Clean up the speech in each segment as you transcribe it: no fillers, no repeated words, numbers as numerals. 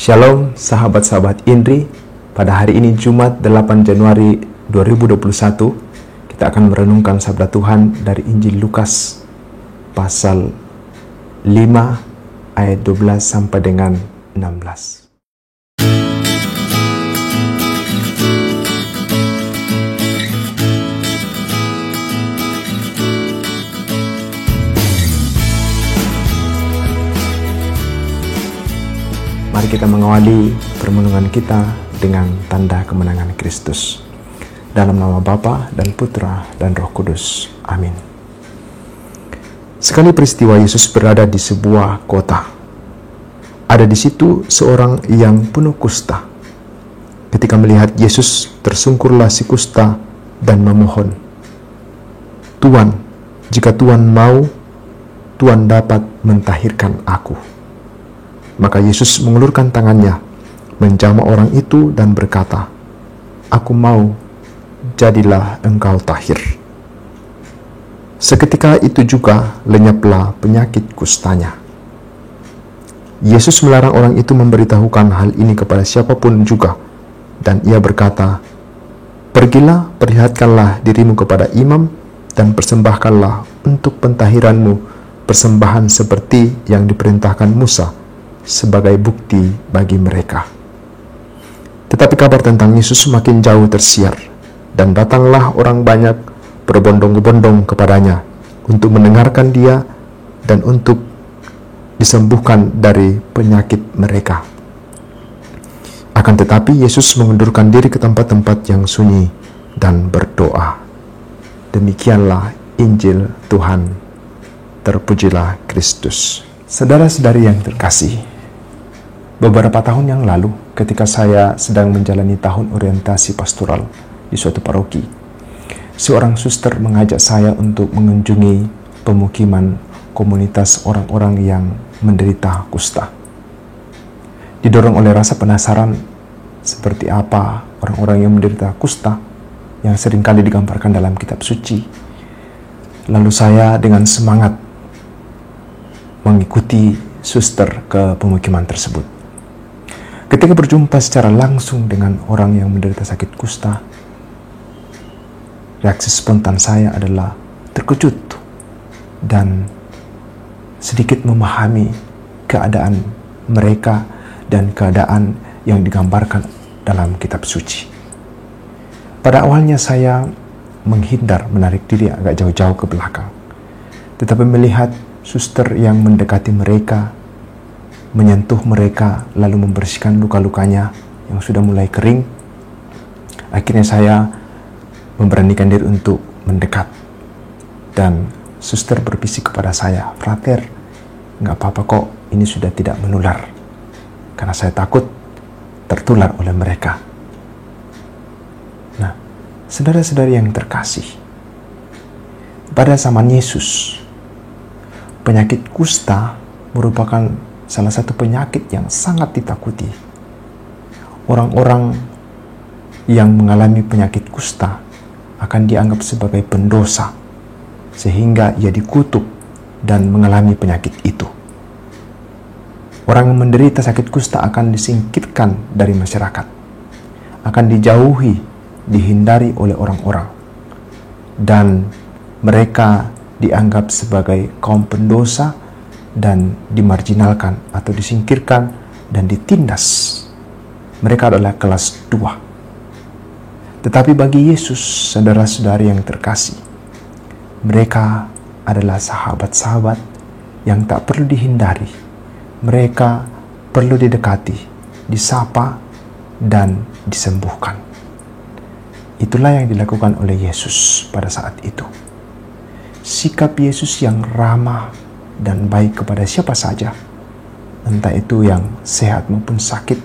Shalom sahabat-sahabat Indri. Pada hari ini Jumat 8 Januari 2021, kita akan merenungkan sabda Tuhan dari Injil Lukas pasal 5 ayat 12 sampai dengan 16. Mari kita mengawali permenungan kita dengan tanda kemenangan Kristus. Dalam nama Bapa dan Putra dan Roh Kudus. Amin. Sekali peristiwa Yesus berada di sebuah kota. Ada di situ seorang yang penuh kusta. Ketika melihat Yesus, tersungkurlah si kusta dan memohon, "Tuan, jika Tuan mau, Tuan dapat mentahirkan aku." Maka Yesus mengulurkan tangannya, menjamah orang itu dan berkata, "Aku mau, jadilah engkau tahir." Seketika itu juga lenyaplah penyakit kustanya. Yesus melarang orang itu memberitahukan hal ini kepada siapapun juga, dan ia berkata, "Pergilah, perlihatkanlah dirimu kepada imam, dan persembahkanlah untuk pentahiranmu persembahan seperti yang diperintahkan Musa, sebagai bukti bagi mereka." Tetapi kabar tentang Yesus semakin jauh tersiar, dan datanglah orang banyak berbondong-bondong kepadanya untuk mendengarkan dia dan untuk disembuhkan dari penyakit mereka. Akan tetapi Yesus mengundurkan diri ke tempat-tempat yang sunyi dan berdoa. Demikianlah Injil Tuhan. Terpujilah Kristus. Saudara-saudari yang terkasih, beberapa tahun yang lalu ketika saya sedang menjalani tahun orientasi pastoral di suatu paroki, seorang suster mengajak saya untuk mengunjungi pemukiman komunitas orang-orang yang menderita kusta. Didorong oleh rasa penasaran seperti apa orang-orang yang menderita kusta yang seringkali digambarkan dalam kitab suci, lalu saya dengan semangat mengikuti suster ke pemukiman tersebut. Ketika berjumpa secara langsung dengan orang yang menderita sakit kusta, reaksi spontan saya adalah terkejut dan sedikit memahami keadaan mereka dan keadaan yang digambarkan dalam kitab suci. Pada awalnya saya menghindar, menarik diri agak jauh-jauh ke belakang. Tetapi melihat suster yang mendekati mereka, menyentuh mereka, lalu membersihkan luka-lukanya yang sudah mulai kering, akhirnya saya memberanikan diri untuk mendekat. Dan suster berbisik kepada saya, "Frater, nggak apa-apa kok, ini sudah tidak menular." Karena saya takut tertular oleh mereka. Nah, saudara-saudari yang terkasih, pada zaman Yesus, penyakit kusta merupakan salah satu penyakit yang sangat ditakuti. Orang-orang yang mengalami penyakit kusta akan dianggap sebagai pendosa, sehingga ia dikutuk dan mengalami penyakit itu. Orang yang menderita sakit kusta akan disingkirkan dari masyarakat, akan dijauhi, dihindari oleh orang-orang, dan mereka dianggap sebagai kaum pendosa dan dimarginalkan atau disingkirkan dan ditindas. Mereka adalah kelas 2. Tetapi bagi Yesus, saudara-saudari yang terkasih, mereka adalah sahabat-sahabat yang tak perlu dihindari. Mereka perlu didekati, disapa, dan disembuhkan. Itulah yang dilakukan oleh Yesus pada saat itu. Sikap Yesus yang ramah dan baik kepada siapa saja, entah itu yang sehat maupun sakit,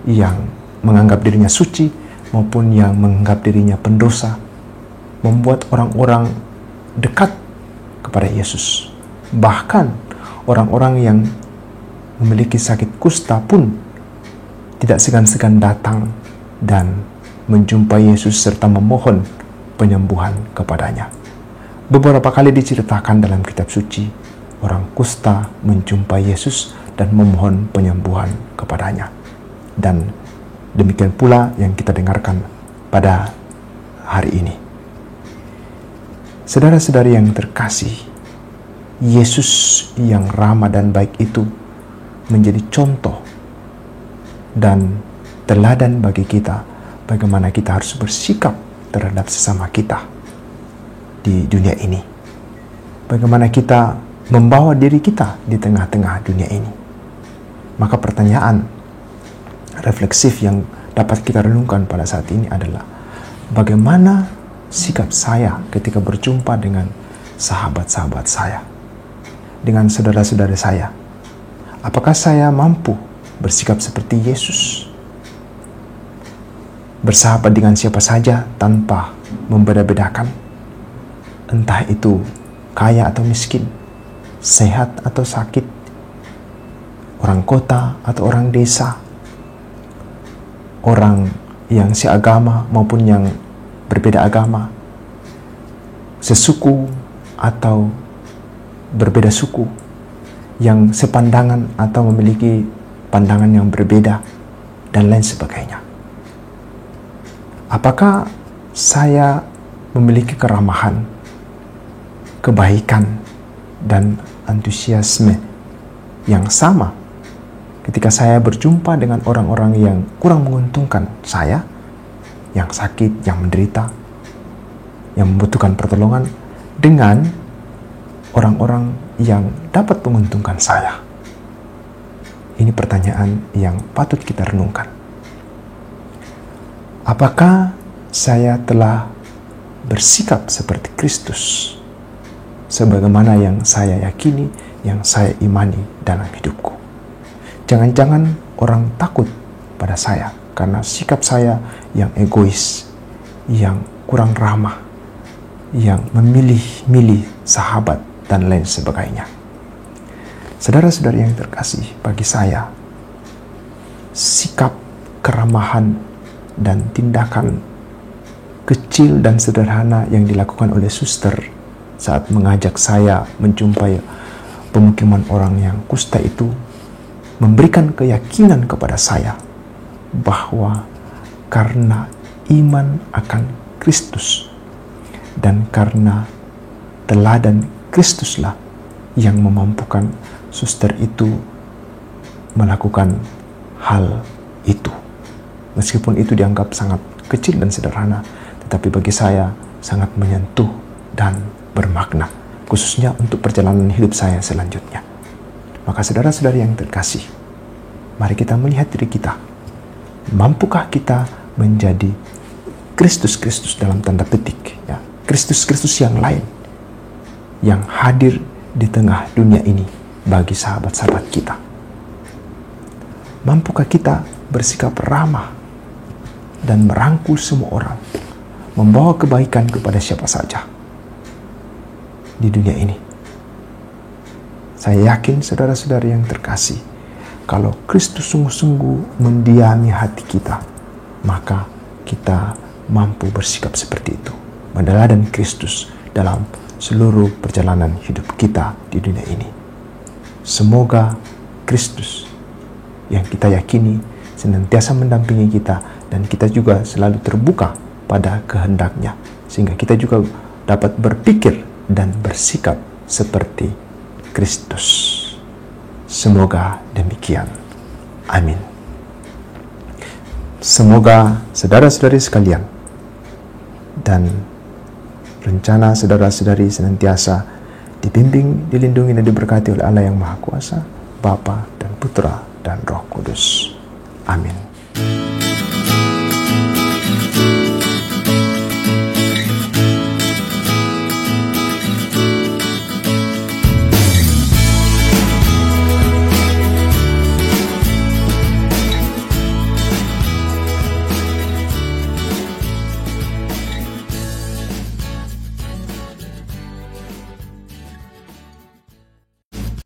yang menganggap dirinya suci maupun yang menganggap dirinya pendosa, membuat orang-orang dekat kepada Yesus. Bahkan orang-orang yang memiliki sakit kusta pun tidak segan-segan datang dan menjumpai Yesus serta memohon penyembuhan kepadanya. Beberapa kali diceritakan dalam kitab suci, orang kusta menjumpai Yesus dan memohon penyembuhan kepadanya. Dan demikian pula yang kita dengarkan pada hari ini. Saudara-saudari yang terkasih, Yesus yang ramah dan baik itu menjadi contoh dan teladan bagi kita bagaimana kita harus bersikap terhadap sesama kita di dunia ini. Bagaimana kita membawa diri kita di tengah-tengah dunia ini. Maka pertanyaan refleksif yang dapat kita renungkan pada saat ini adalah, bagaimana sikap saya ketika berjumpa dengan sahabat-sahabat saya, dengan saudara-saudara saya? Apakah saya mampu bersikap seperti Yesus? Bersahabat dengan siapa saja tanpa membeda-bedakan, entah itu kaya atau miskin, sehat atau sakit, orang kota atau orang desa, orang yang seagama maupun yang berbeda agama, sesuku atau berbeda suku, yang sepandangan atau memiliki pandangan yang berbeda, dan lain sebagainya. Apakah saya memiliki keramahan, kebaikan, dan antusiasme yang sama ketika saya berjumpa dengan orang-orang yang kurang menguntungkan saya, yang sakit, yang menderita, yang membutuhkan pertolongan, dengan orang-orang yang dapat menguntungkan saya? Ini pertanyaan yang patut kita renungkan. Apakah saya telah bersikap seperti Kristus, sebagaimana yang saya yakini, yang saya imani dalam hidupku? Jangan-jangan orang takut pada saya karena sikap saya yang egois, yang kurang ramah, yang memilih-milih sahabat, dan lain sebagainya. Saudara-saudari yang terkasih, bagi saya, sikap keramahan dan tindakan kecil dan sederhana yang dilakukan oleh suster saat mengajak saya menjumpai pemukiman orang yang kusta itu memberikan keyakinan kepada saya bahwa karena iman akan Kristus dan karena teladan Kristuslah yang memampukan suster itu melakukan hal itu. Meskipun itu dianggap sangat kecil dan sederhana, tetapi bagi saya sangat menyentuh dan bermakna, khususnya untuk perjalanan hidup saya selanjutnya. Maka saudara-saudari yang terkasih, mari kita melihat diri kita. Mampukah kita menjadi Kristus-Kristus dalam tanda petik, ya, Kristus-Kristus yang lain yang hadir di tengah dunia ini bagi sahabat-sahabat kita? Mampukah kita bersikap ramah dan merangkul semua orang, membawa kebaikan kepada siapa saja di dunia ini? Saya yakin saudara-saudari yang terkasih, kalau Kristus sungguh-sungguh mendiami hati kita, maka kita mampu bersikap seperti itu, meneladani Kristus dalam seluruh perjalanan hidup kita di dunia ini. Semoga Kristus yang kita yakini senantiasa mendampingi kita, dan kita juga selalu terbuka pada kehendaknya, sehingga kita juga dapat berpikir dan bersikap seperti Kristus. Semoga demikian. Amin. Semoga saudara-saudari sekalian dan rencana saudara-saudari senantiasa dibimbing, dilindungi, dan diberkati oleh Allah yang Maha Kuasa, Bapa dan Putra dan Roh Kudus. Amin.